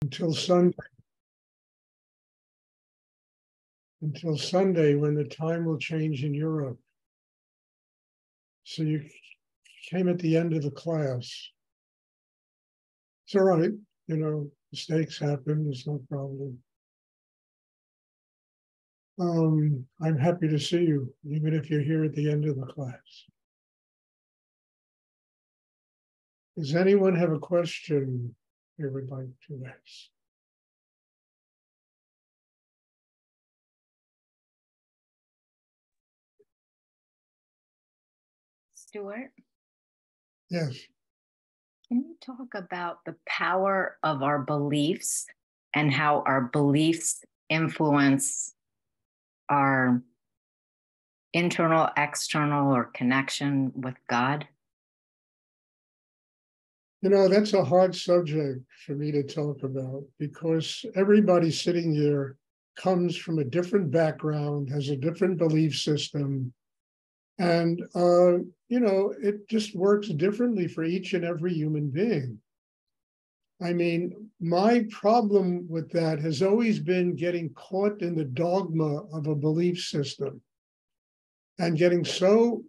until Sunday. Until Sunday, when the time will change in Europe. So you came at the end of the class. It's all right, mistakes happen, it's no problem. I'm happy to see you, even if you're here at the end of the class. Does anyone have a question they would like to ask? Stuart? Yes. Can you talk about the power of our beliefs and how our beliefs influence our internal, external, or connection with God? That's a hard subject for me to talk about because everybody sitting here comes from a different background, has a different belief system. And, it just works differently for each and every human being. I mean, my problem with that has always been getting caught in the dogma of a belief system and getting so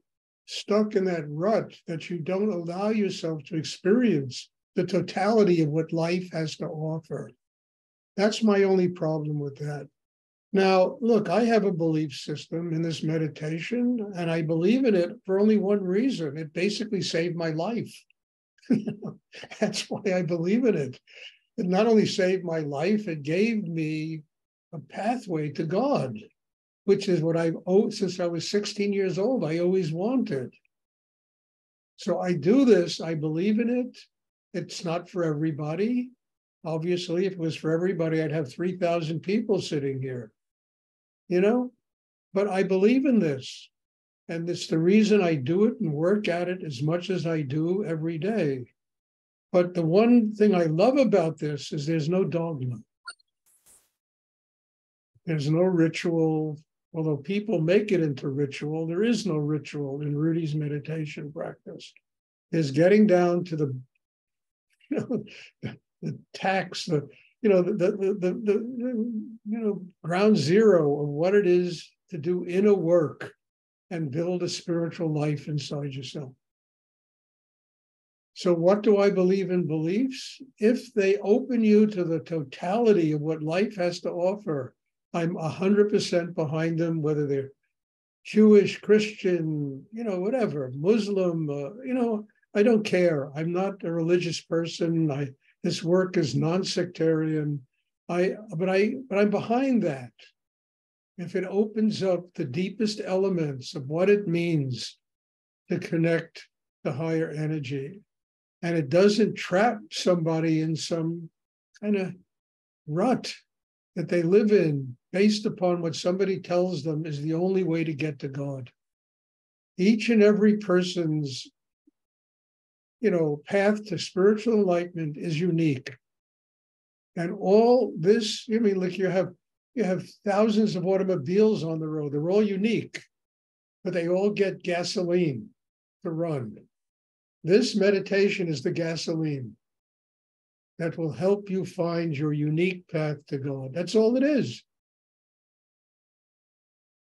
stuck in that rut that you don't allow yourself to experience the totality of what life has to offer. That's my only problem with that. Now, look, I have a belief system in this meditation, and I believe in it for only one reason. It basically saved my life. That's why I believe in it. It not only saved my life, it gave me a pathway to God, which is what I've since I was 16 years old, I always wanted. So I do this, I believe in it. It's not for everybody. Obviously, if it was for everybody, I'd have 3,000 people sitting here. But I believe in this. And it's the reason I do it and work at it as much as I do every day. But the one thing I love about this is there's no dogma. There's no ritual. Although people make it into ritual, there is no ritual in Rudy's meditation practice. It's getting down to the tax, ground zero of what it is to do inner work and build a spiritual life inside yourself. So what do I believe in beliefs? If they open you to the totality of what life has to offer, I'm 100% behind them, whether they're Jewish, Christian, whatever, Muslim, I don't care. I'm not a religious person. This work is non-sectarian. But I'm behind that. If it opens up the deepest elements of what it means to connect to higher energy, and it doesn't trap somebody in some kind of rut that they live in based upon what somebody tells them is the only way to get to God. Each and every person's path to spiritual enlightenment is unique. And all this, look, you have thousands of automobiles on the road. They're all unique, but they all get gasoline to run. This meditation is the gasoline that will help you find your unique path to God. That's all it is.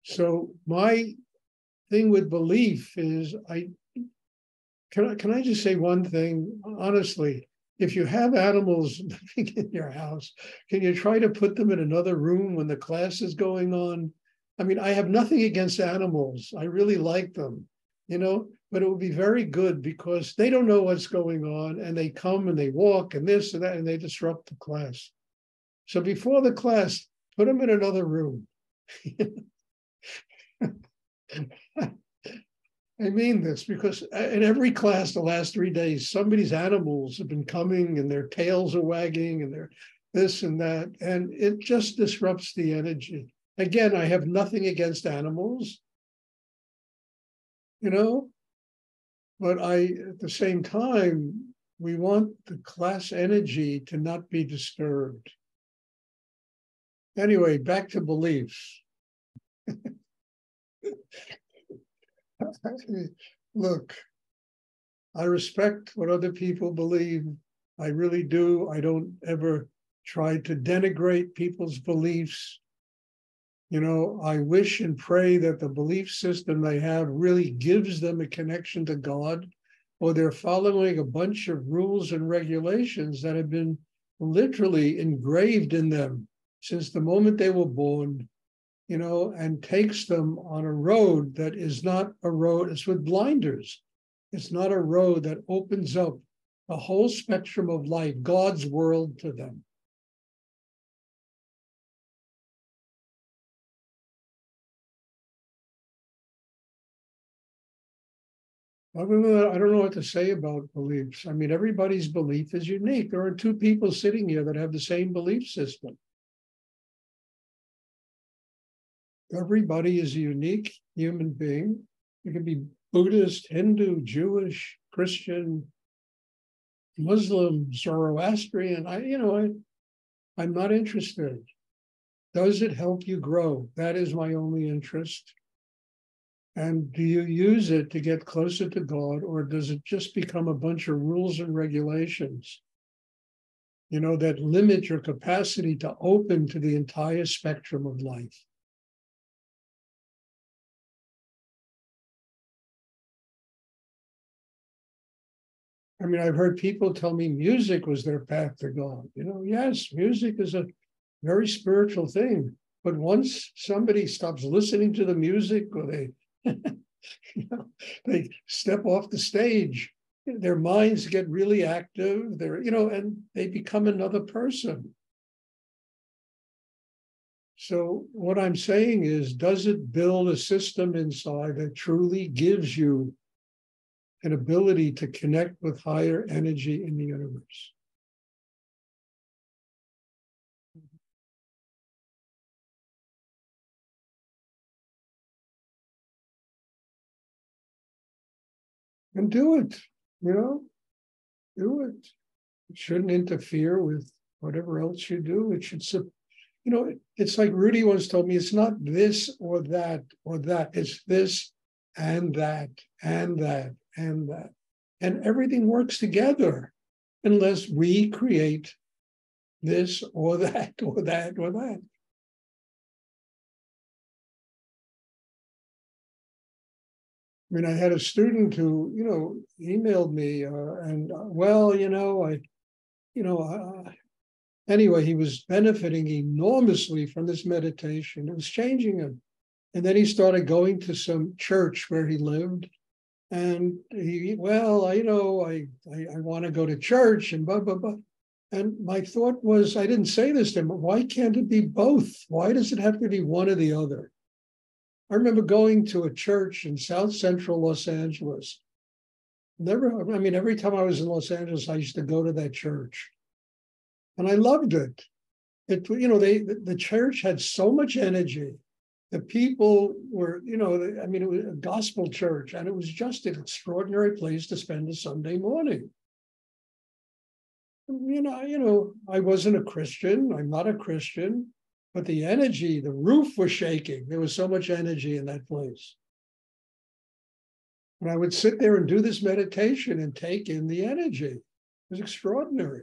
So my thing with belief is, can I just say one thing? Honestly, if you have animals living in your house, can you try to put them in another room when the class is going on? I mean, I have nothing against animals. I really like them, but it would be very good because they don't know what's going on and they come and they walk and this and that and they disrupt the class. So before the class, put them in another room. I mean this because in every class the last 3 days, somebody's animals have been coming and their tails are wagging and they're this and that. And it just disrupts the energy. Again, I have nothing against animals, but at the same time, we want the class energy to not be disturbed. Anyway, back to beliefs. Look, I respect what other people believe. I really do. I don't ever tried to denigrate people's beliefs. You know, I wish and pray that the belief system they have really gives them a connection to God, or they're following a bunch of rules and regulations that have been literally engraved in them since the moment they were born, you know, and takes them on a road that is not a road, it's with blinders. It's not a road that opens up the whole spectrum of life, God's world to them. Other than that, I don't know what to say about beliefs. I mean, everybody's belief is unique. There are two people sitting here that have the same belief system. Everybody is a unique human being. You can be Buddhist, Hindu, Jewish, Christian, Muslim, Zoroastrian. I'm not interested. Does it help you grow? That is my only interest. And do you use it to get closer to God, or does it just become a bunch of rules and regulations, you know, that limit your capacity to open to the entire spectrum of life? I mean, I've heard people tell me music was their path to God. You know, yes, music is a very spiritual thing. But once somebody stops listening to the music, or they you know, they step off the stage, their minds get really active, and they become another person. So what I'm saying is, does it build a system inside that truly gives you an ability to connect with higher energy in the universe? And do it, do it. It shouldn't interfere with whatever else you do. It should, it's like Rudy once told me, it's not this or that or that. It's this and that and that and that. And everything works together unless we create this or that or that or that. I mean, I had a student who, emailed me anyway, he was benefiting enormously from this meditation. It was changing him. And then he started going to some church where he lived. And I want to go to church and blah, blah, blah. And my thought was, I didn't say this to him, but why can't it be both? Why does it have to be one or the other? I remember going to a church in South Central Los Angeles. Every time I was in Los Angeles, I used to go to that church. And I loved it. The church had so much energy. The people were, it was a gospel church, and it was just an extraordinary place to spend a Sunday morning. I wasn't a Christian. I'm not a Christian, but the energy, the roof was shaking. There was so much energy in that place. And I would sit there and do this meditation and take in the energy. It was extraordinary.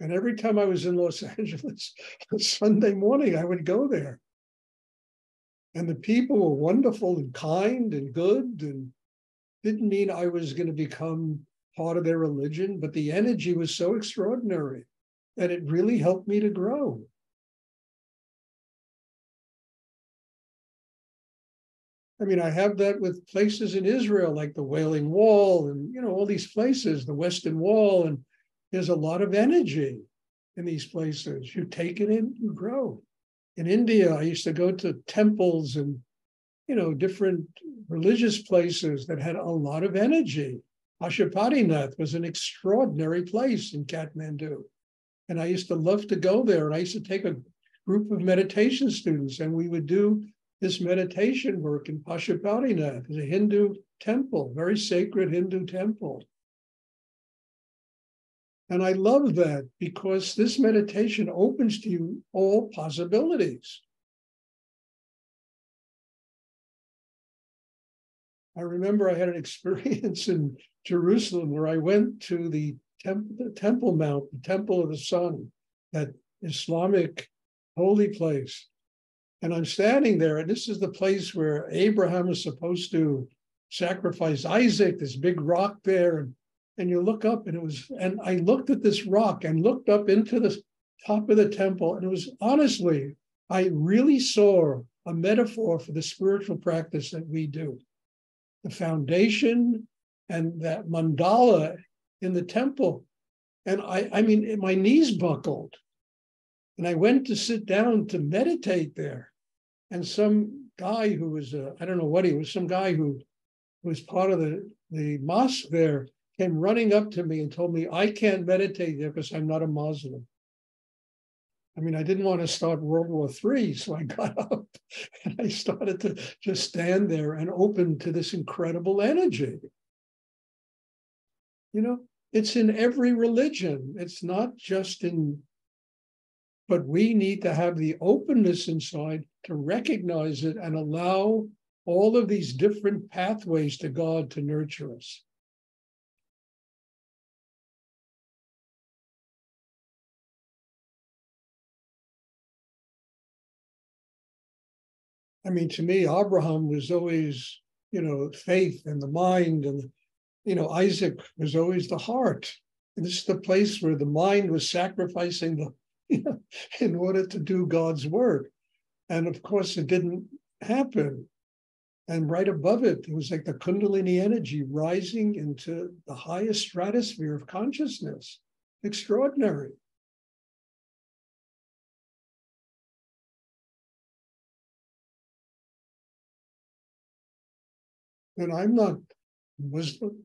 And every time I was in Los Angeles on Sunday morning, I would go there. And the people were wonderful and kind and good, and didn't mean I was going to become part of their religion, but the energy was so extraordinary that it really helped me to grow. I mean, I have that with places in Israel, like the Wailing Wall and, all these places, the Western Wall, and there's a lot of energy in these places. You take it in, you grow. In India, I used to go to temples and, different religious places that had a lot of energy. Pashupatinath was an extraordinary place in Kathmandu. And I used to love to go there. And I used to take a group of meditation students, and we would do this meditation work in Pashupatinath. It's a Hindu temple, very sacred Hindu temple. And I love that because this meditation opens to you all possibilities. I remember I had an experience in Jerusalem where I went to the Temple Mount, the Temple of the Sun. that Islamic holy place. And I'm standing there, and this is the place where Abraham is supposed to sacrifice Isaac, this big rock there. And you look up, and I looked at this rock and looked up into the top of the temple. And it was honestly, I really saw a metaphor for the spiritual practice that we do. The foundation and that mandala in the temple. And I mean, my knees buckled. And I went to sit down to meditate there. And some guy who was, I don't know what he was, some guy who was part of the mosque there came running up to me and told me, I can't meditate there because I'm not a Muslim. I mean, I didn't want to start World War III, so I got up and I started to just stand there and open to this incredible energy. You know, it's in every religion. It's not just but we need to have the openness inside to recognize it and allow all of these different pathways to God to nurture us. I mean, to me, Abraham was always, faith and the mind, and, Isaac was always the heart. And this is the place where the mind was sacrificing in order to do God's work. And of course, it didn't happen. And right above it, it was like the Kundalini energy rising into the highest stratosphere of consciousness. Extraordinary. And I'm not Muslim,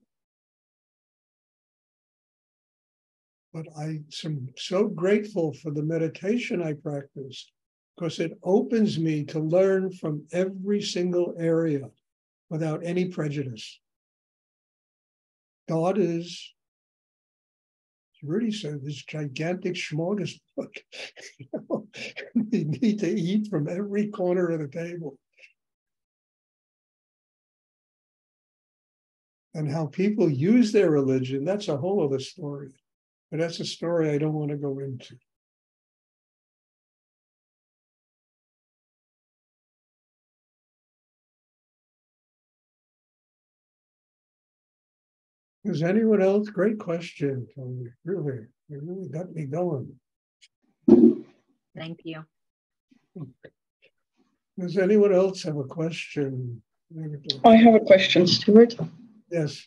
but I am so grateful for the meditation I practice, because it opens me to learn from every single area without any prejudice. God is, as Rudy said, this gigantic smorgasbord. We need to eat from every corner of the table. And how people use their religion, that's a whole other story. But that's a story I don't want to go into. Does anyone else? Great question, Tony. Really, you really got me going. Thank you. Does anyone else have a question? I have a question, Stuart. Yes.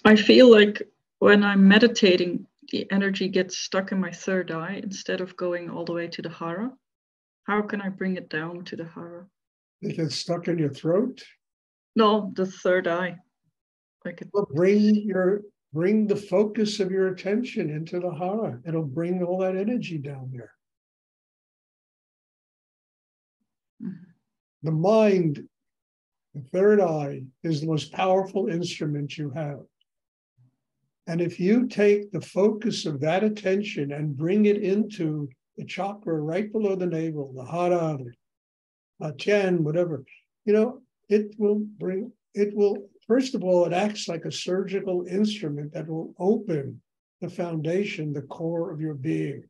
I feel like when I'm meditating, the energy gets stuck in my third eye instead of going all the way to the hara. How can I bring it down to the hara? It gets stuck in your throat? No, the third eye. Well, bring the focus of your attention into the hara. It'll bring all that energy down there. Mm-hmm. The mind, the third eye, is the most powerful instrument you have. And if you take the focus of that attention and bring it into the chakra right below the navel, the hara, the tien, whatever, it will, first of all, it acts like a surgical instrument that will open the foundation, the core of your being.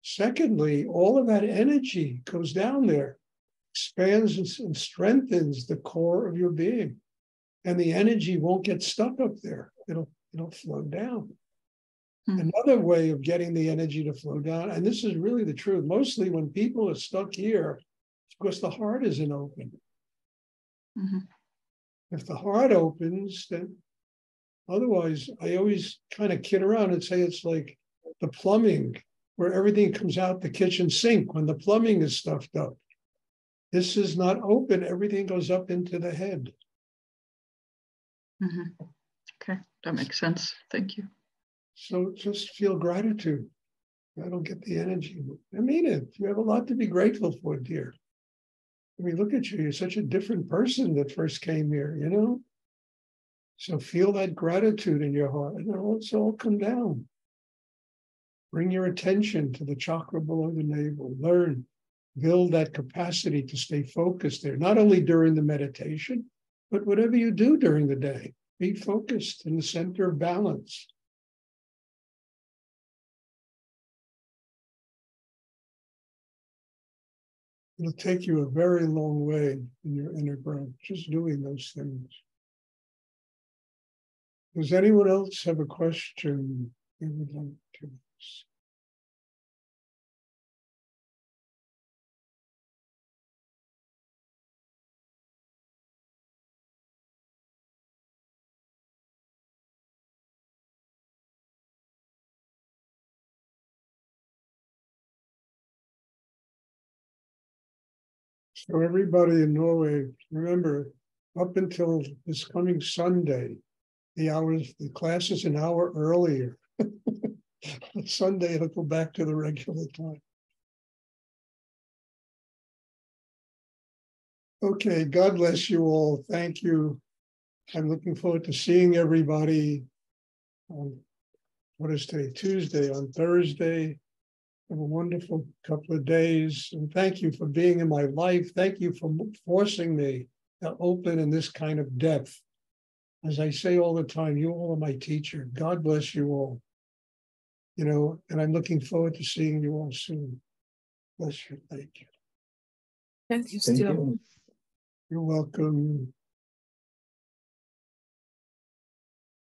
Secondly, all of that energy goes down there, expands and strengthens the core of your being. And the energy won't get stuck up there. It'll flow down. Another way of getting the energy to flow down, and this is really the truth, mostly when people are stuck here, it's because the heart isn't open. Mm-hmm. If the heart opens, then otherwise, I always kind of kid around and say it's like the plumbing, where everything comes out the kitchen sink when the plumbing is stuffed up. This is not open. Everything goes up into the head. Mm-hmm. Okay, that makes sense. Thank you. So just feel gratitude. I don't get the energy. I mean it. You have a lot to be grateful for, dear. I mean, look at you. You're such a different person that first came here, So feel that gratitude in your heart, and it'll all come down. Bring your attention to the chakra below the navel. Learn, build that capacity to stay focused there, not only during the meditation, but whatever you do during the day. Be focused in the center of balance. It'll take you a very long way in your inner growth, just doing those things. Does anyone else have a question they would like to ask? So everybody in Norway, remember, up until this coming Sunday, the class is an hour earlier. Sunday, it'll go back to the regular time. Okay, God bless you all. Thank you. I'm looking forward to seeing everybody on, what is today, Tuesday, on Thursday. Have a wonderful couple of days. And thank you for being in my life. Thank you for forcing me to open in this kind of depth. As I say all the time, you all are my teacher. God bless you all. You know, and I'm looking forward to seeing you all soon. Bless you. Thank you. Thank you, Stuart. You're welcome.